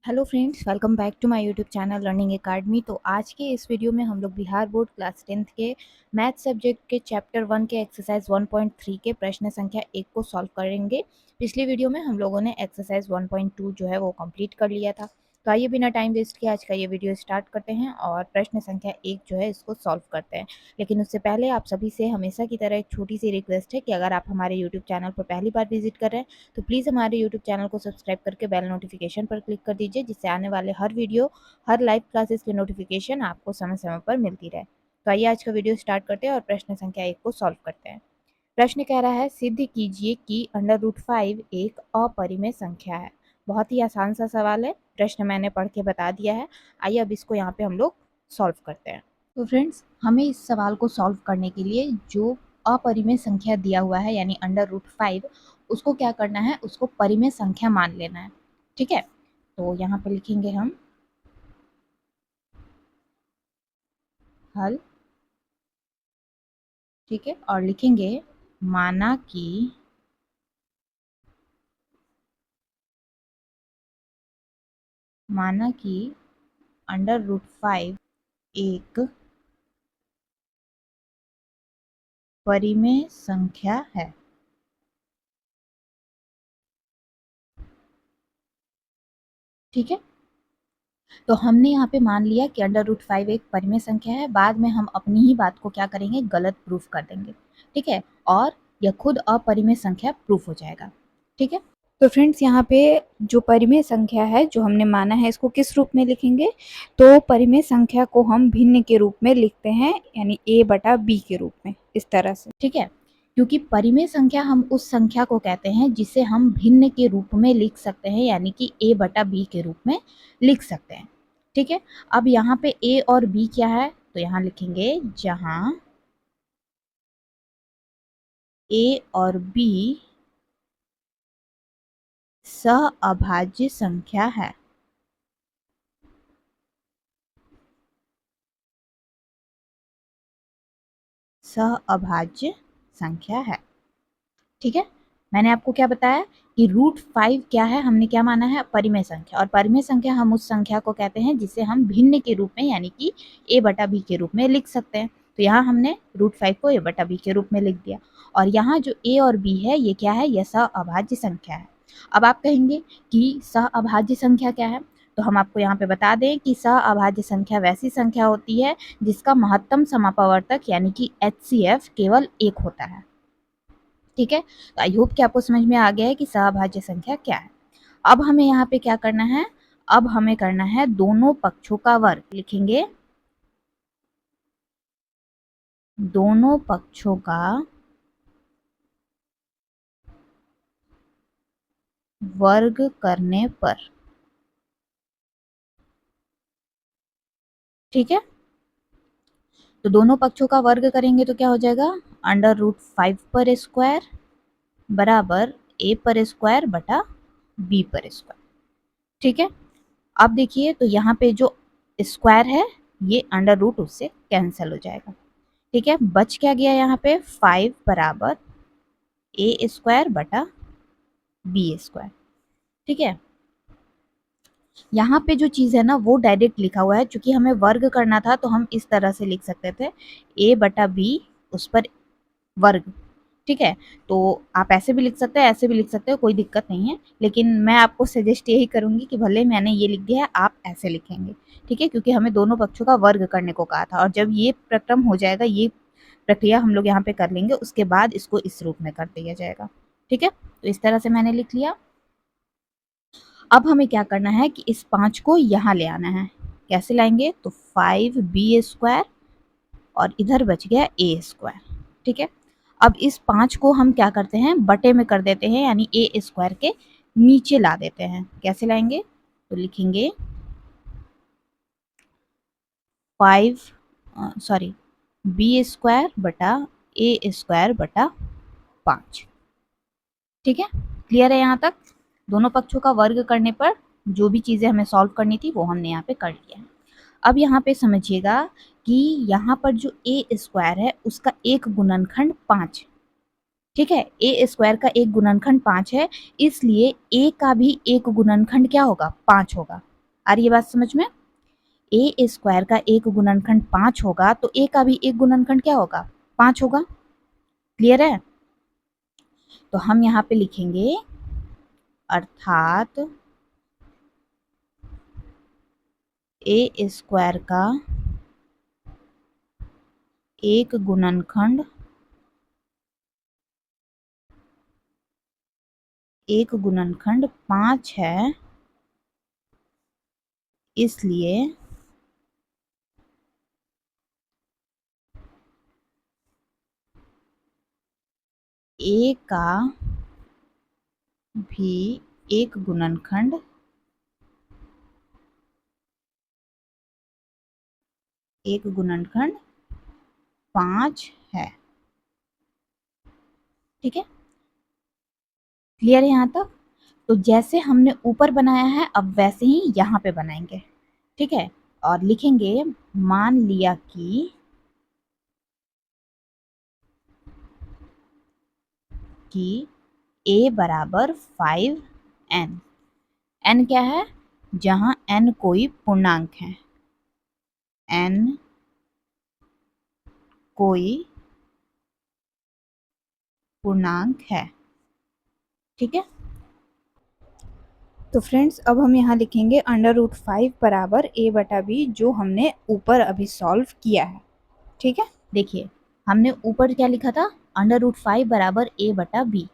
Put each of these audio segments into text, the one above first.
Hello friends, welcome back to my YouTube channel learning academy. तो आज के इस वीडियो में हम लोग बिहार बोर्ड क्लास 10th के मैथ सब्जेक्ट के चैप्टर 1 के एक्सरसाइज 1.3 के प्रश्न संख्या 1 को सॉल्व करेंगे। पिछली वीडियो में हम लोगों ने एक्सरसाइज 1.2 जो है वो कंप्लीट कर लिया था। तो आइए बिना टाइम वेस्ट किए आज का ये वीडियो स्टार्ट करते हैं और प्रश्न संख्या 1 जो है इसको सॉल्व करते हैं। लेकिन उससे पहले आप सभी से हमेशा की तरह एक छोटी सी रिक्वेस्ट है कि अगर आप हमारे यूट्यूब चैनल पर पहली बार विजिट कर रहे हैं तो प्लीज़ हमारे यूट्यूब चैनल को सब्सक्राइब करके बेल नोटिफिकेशन पर क्लिक कर दीजिए, जिससे आने वाले हर वीडियो, हर लाइव क्लासेस की नोटिफिकेशन आपको समय समय पर मिलती रहे। तो आइए आज का वीडियो स्टार्ट करते हैं और प्रश्न संख्या 1 को सॉल्व करते हैं। प्रश्न कह रहा है, सिद्ध कीजिए कि √5 एक अपरिमेय संख्या है। बहुत ही आसान सा सवाल है, प्रश्न मैंने पढ़ के बता दिया है। आइए अब इसको यहाँ पे हम लोग सॉल्व करते हैं। तो फ्रेंड्स, हमें इस सवाल को सॉल्व करने के लिए जो अपरिमेय संख्या दिया हुआ है यानी √5, उसको क्या करना है, उसको परिमेय संख्या मान लेना है। ठीक है, तो यहाँ पे लिखेंगे हम हल। ठीक है, और लिखेंगे माना कि √5 एक परिमेय संख्या है। ठीक है, तो हमने यहाँ पे मान लिया कि √5 एक परिमेय संख्या है। बाद में हम अपनी ही बात को क्या करेंगे, गलत प्रूफ कर देंगे। ठीक है, और यह खुद अपरिमेय संख्या प्रूफ हो जाएगा। ठीक है, तो फ्रेंड्स यहाँ पे जो परिमेय संख्या है जो हमने माना है, इसको किस रूप में लिखेंगे, तो परिमेय संख्या को हम भिन्न के रूप में लिखते हैं, यानी a/b के रूप में, इस तरह से। ठीक है, क्योंकि परिमेय संख्या हम उस संख्या को कहते हैं जिसे हम भिन्न के रूप में लिख सकते हैं, यानी कि a/b के रूप में लिख सकते हैं। ठीक है, अब यहाँ पे a और b क्या है, तो यहाँ लिखेंगे जहां a और b सहअभाज्य संख्या है। सहअभाज्य संख्या है। ठीक है, मैंने आपको क्या बताया कि √5 क्या है, हमने क्या माना है, परिमेय संख्या। और परिमेय संख्या हम उस संख्या को कहते हैं जिसे हम भिन्न के रूप में, यानी कि a/b के रूप में लिख सकते हैं। तो यहाँ हमने √5 को a/b के रूप में लिख दिया। और यहाँ जो a और b है, ये क्या है, यह सहअभाज्य संख्या है। अब आप कहेंगे कि सहअभाज्य संख्या क्या है, तो हम आपको यहाँ पे बता दें कि सहअभाज्य संख्या वैसी संख्या होती है जिसका महत्तम समापवर्तक यानी कि HCF केवल 1 होता है। ठीक है, तो आई होप कि आपको समझ में आ गया है कि सहअभाज्य संख्या क्या है। अब हमें यहाँ पे क्या करना है, अब हमें करना है दोनों पक्षों का वर्ग। लिखेंगे दोनों पक्षों का वर्ग करने पर। ठीक है, तो दोनों पक्षों का वर्ग करेंगे तो क्या हो जाएगा, √5 पर स्क्वायर बराबर a पर स्क्वायर बटा b पर स्क्वायर। ठीक है, अब देखिए तो यहाँ पे जो स्क्वायर है ये √ उससे कैंसिल हो जाएगा। ठीक है, बच क्या गया यहाँ पे, 5 बराबर a² बटा b²। ठीक है, यहाँ पे जो चीज़ है ना वो डायरेक्ट लिखा हुआ है, क्योंकि हमें वर्ग करना था तो हम इस तरह से लिख सकते थे a/b उस पर वर्ग। ठीक है, तो आप ऐसे भी लिख सकते हैं, ऐसे भी लिख सकते हो, कोई दिक्कत नहीं है। लेकिन मैं आपको सजेस्ट यही करूंगी कि भले मैंने ये लिख दिया है, आप ऐसे लिखेंगे। ठीक है, क्योंकि हमें दोनों पक्षों का वर्ग करने को कहा था, और जब ये प्रक्रम हो जाएगा, ये प्रक्रिया हम लोग यहाँ पे कर लेंगे, उसके बाद इसको इस रूप में कर दिया जाएगा। ठीक है, तो इस तरह से मैंने लिख लिया। अब हमें क्या करना है कि इस 5 को यहाँ ले आना है। कैसे लाएंगे, तो 5b² और इधर बच गया a²। ठीक है, अब इस 5 को हम क्या करते हैं, बटे में कर देते हैं, यानी a² के नीचे ला देते हैं। कैसे लाएंगे, तो लिखेंगे b² बटा a² बटा 5। ठीक है, क्लियर है यहाँ तक। दोनों पक्षों का वर्ग करने पर जो भी चीज़ें हमें सॉल्व करनी थी वो हमने यहाँ पे कर लिया है। अब यहाँ पे समझिएगा कि यहाँ पर जो a² है उसका एक गुणनखंड 5। ठीक है, a² का एक गुणनखंड 5 है, इसलिए a का भी एक गुणनखंड क्या होगा, 5 होगा। आ रही है बात समझ में? ए स्क्वायर का एक गुणनखंड 5 होगा तो ए का भी एक गुणनखंड क्या होगा? 5 होगा। क्लियर है? तो हम यहाँ पे लिखेंगे अर्थात ए स्क्वायर का एक गुणनखंड 5 है, इसलिए ए का भी एक गुणनखंड 5 है। ठीक है, क्लियर है यहाँ तक? तो जैसे हमने ऊपर बनाया है अब वैसे ही यहाँ पे बनाएंगे। ठीक है, और लिखेंगे मान लिया कि a बराबर 5n। n क्या है? जहां n कोई पूर्णांक है, n कोई पूर्णांक है। ठीक है, तो फ्रेंड्स अब हम यहाँ लिखेंगे √5 बराबर a/b, जो हमने ऊपर अभी सॉल्व किया है। ठीक है, देखिए हमने ऊपर क्या लिखा था? √5 बराबर a/b,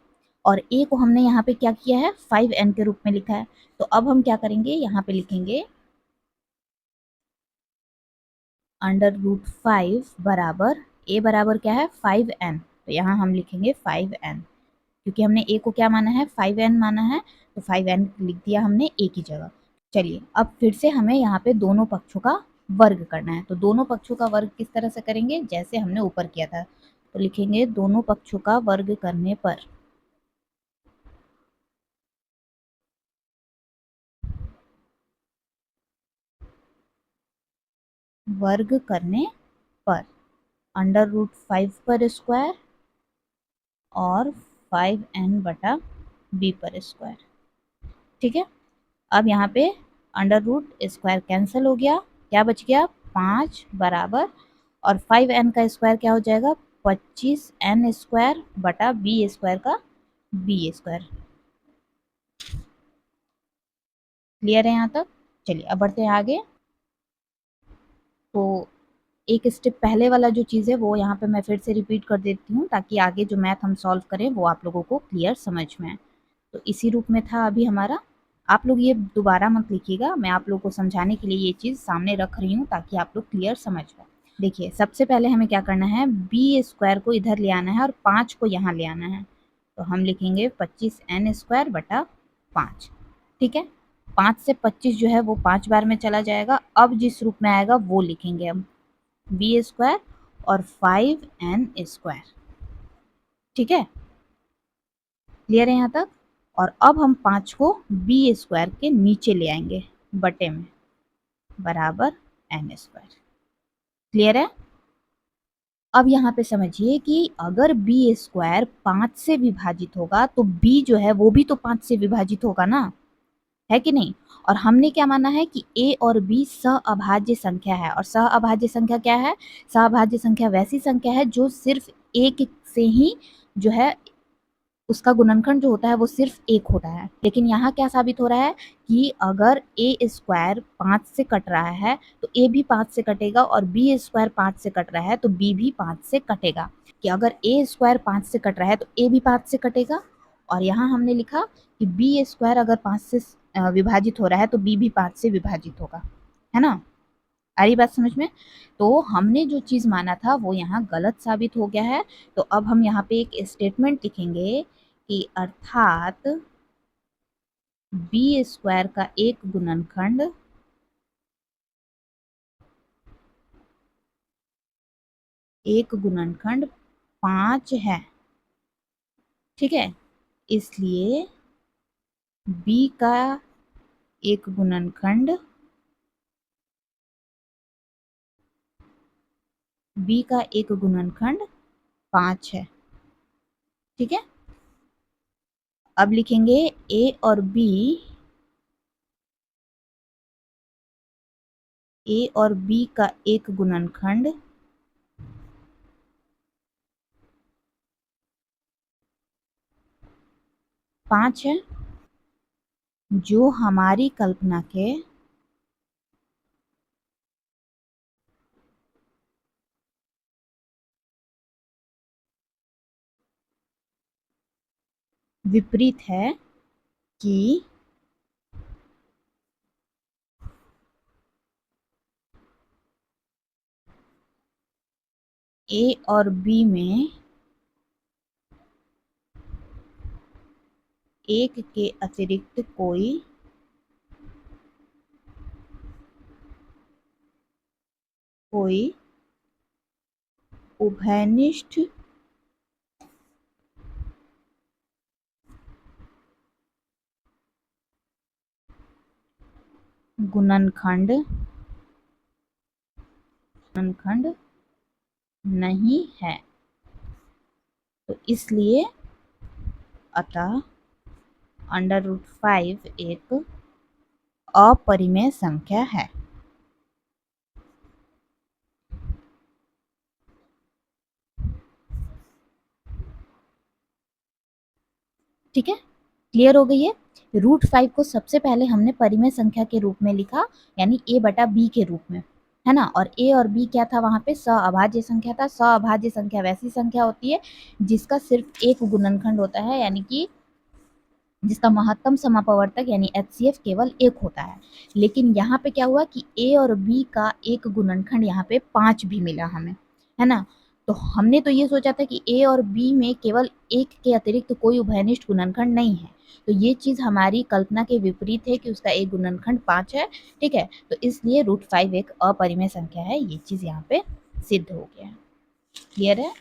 और a को हमने यहाँ पे क्या किया है? 5n के रूप में लिखा है। तो अब हम क्या करेंगे? यहाँ पे लिखेंगे √5 बराबर a बराबर क्या है? 5n। तो यहाँ हम लिखेंगे 5n, क्योंकि हमने a को क्या माना है? 5n माना है, तो 5n लिख दिया हमने a की जगह। चलिए अब फिर से हमें यहाँ पे दोनों पक्षों का वर्ग करना है। तो दोनों पक्षों का वर्ग किस तरह से करेंगे? जैसे हमने ऊपर किया था। तो लिखेंगे दोनों पक्षों का वर्ग करने पर, वर्ग करने पर √5 पर स्क्वायर और 5n/b पर स्क्वायर। ठीक है, अब यहाँ पे अंडर रूट स्क्वायर कैंसिल हो गया, क्या बच गया? 5 बराबर, और 5n का स्क्वायर क्या हो जाएगा? 25n² बटा b² का b²। क्लियर है यहाँ तक? चलिए अब बढ़ते हैं आगे। तो एक स्टेप पहले वाला जो चीज़ है वो यहाँ पे मैं फिर से रिपीट कर देती हूँ, ताकि आगे जो मैथ हम सॉल्व करें वो आप लोगों को क्लियर समझ में आए। तो इसी रूप में था अभी हमारा। आप लोग ये दोबारा मत लिखिएगा, मैं आप लोगों को समझाने के लिए ये चीज़ सामने रख रही हूँ ताकि आप लोग क्लियर समझ पाए। देखिए सबसे पहले हमें क्या करना है? b² को इधर ले आना है और 5 को यहाँ ले आना है। तो हम लिखेंगे 25n²/5। ठीक है, 5 से 25 जो है वो 5 बार में चला जाएगा। अब जिस रूप में आएगा वो लिखेंगे हम b² और 5n²। ठीक है, क्लियर है यहाँ तक? और अब हम 5 को b² के नीचे ले आएंगे बटे में, बराबर n²। क्लियर है? अब यहाँ पे समझिए कि अगर b² 5 से विभाजित होगा तो b जो है वो भी तो 5 से विभाजित होगा ना, है कि नहीं? और हमने क्या माना है कि a और b सहअभाज्य संख्या है। और सहअभाज्य संख्या क्या है? सहअभाज्य संख्या वैसी संख्या है जो सिर्फ एक से ही जो है उसका गुणनखंड जो होता है वो सिर्फ एक होता है। लेकिन यहाँ क्या साबित हो रहा है कि अगर a² 5 से कट रहा है तो a भी 5 से कटेगा, और b² 5 से कट रहा है तो b भी 5 से कटेगा। कि अगर a² 5 से कट रहा है तो a भी 5 से कटेगा, और यहाँ हमने लिखा कि b² अगर 5 से विभाजित हो रहा है तो b भी 5 से विभाजित होगा, है ना? आ रही बात समझ में? तो हमने जो चीज़ माना था वो यहाँ गलत साबित हो गया है। तो अब हम यहाँ पे एक स्टेटमेंट लिखेंगे कि अर्थात b² का एक गुणनखंड एक गुणनखंड 5 है। ठीक है, इसलिए b का एक गुणनखंड b का एक गुणनखंड 5 है। ठीक है, अब लिखेंगे a और b ए और बी का एक गुणनखंड पाँच है, जो हमारी कल्पना के विपरीत है कि ए और बी में एक के अतिरिक्त कोई उभयनिष्ठ गुणनखंड नहीं है। तो इसलिए अतः √5 एक अपरिमेय संख्या है। ठीक है, क्लियर हो गई है। √5 को सबसे पहले हमने परिमेय संख्या के रूप में लिखा, यानी a बटा b के रूप में, है ना। और a और b क्या था वहां पे, सअभाज्य संख्या था। सअभाज्य संख्या वैसी संख्या होती है जिसका सिर्फ एक गुणनखंड होता है, यानी कि जिसका महत्तम समापवर्तक यानी HCF केवल एक होता है। लेकिन यहाँ पे क्या हुआ कि a और b का एक गुणनखंड यहाँ पे 5 भी मिला हमें, है ना। तो हमने तो ये सोचा था कि a और b में केवल एक के अतिरिक्त कोई उभयनिष्ठ गुणनखंड नहीं है। तो ये चीज हमारी कल्पना के विपरीत है कि उसका एक गुणनखंड 5 है। ठीक है, तो इसलिए √5 एक अपरिमेय संख्या है। ये चीज यहाँ पे सिद्ध हो गया है। क्लियर है।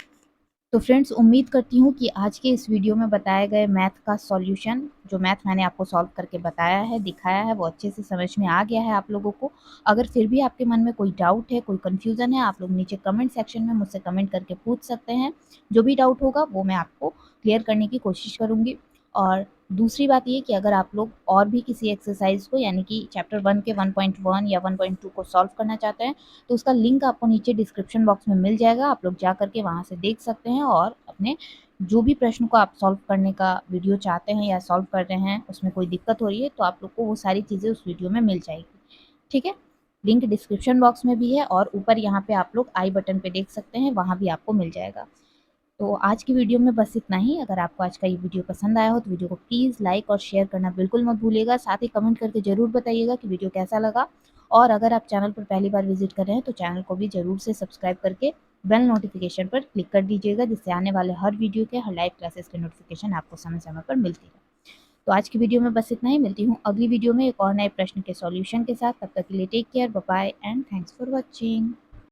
तो फ्रेंड्स, उम्मीद करती हूँ कि आज के इस वीडियो में बताए गए मैथ का सॉल्यूशन, जो मैथ मैंने आपको सॉल्व करके बताया है, दिखाया है, वो अच्छे से समझ में आ गया है आप लोगों को। अगर फिर भी आपके मन में कोई डाउट है, कोई कन्फ्यूज़न है, आप लोग नीचे कमेंट सेक्शन में मुझसे कमेंट करके पूछ सकते हैं। जो भी डाउट होगा वो मैं आपको क्लियर करने की कोशिश करूँगी। और दूसरी बात ये कि अगर आप लोग और भी किसी एक्सरसाइज को, यानी कि चैप्टर 1 के 1.1 या 1.2 को सॉल्व करना चाहते हैं, तो उसका लिंक आपको नीचे डिस्क्रिप्शन बॉक्स में मिल जाएगा। आप लोग जा करके वहाँ से देख सकते हैं और अपने जो भी प्रश्न को आप सॉल्व करने का वीडियो चाहते हैं या सॉल्व कर रहे हैं, उसमें कोई दिक्कत हो रही है, तो आप लोग को वो सारी चीज़ें उस वीडियो में मिल जाएगी। ठीक है, लिंक डिस्क्रिप्शन बॉक्स में भी है और ऊपर यहाँ पे आप लोग आई बटन पे देख सकते हैं, वहाँ भी आपको मिल जाएगा। तो आज की वीडियो में बस इतना ही। अगर आपको आज का ये वीडियो पसंद आया हो तो वीडियो को प्लीज़ लाइक और शेयर करना बिल्कुल मत भूलिएगा। साथ ही कमेंट करके ज़रूर बताइएगा कि वीडियो कैसा लगा। और अगर आप चैनल पर पहली बार विजिट कर रहे हैं तो चैनल को भी ज़रूर से सब्सक्राइब करके बेल नोटिफिकेशन पर क्लिक कर दीजिएगा, जिससे आने वाले हर वीडियो के, हर लाइव क्लासेस के नोटिफिकेशन आपको समय समय पर मिलती है। तो आज की वीडियो में बस इतना ही। मिलती हूँ अगली वीडियो में एक और नए प्रश्न के सॉल्यूशन के साथ। तब तक के लिए take care, bye bye and thanks for watching.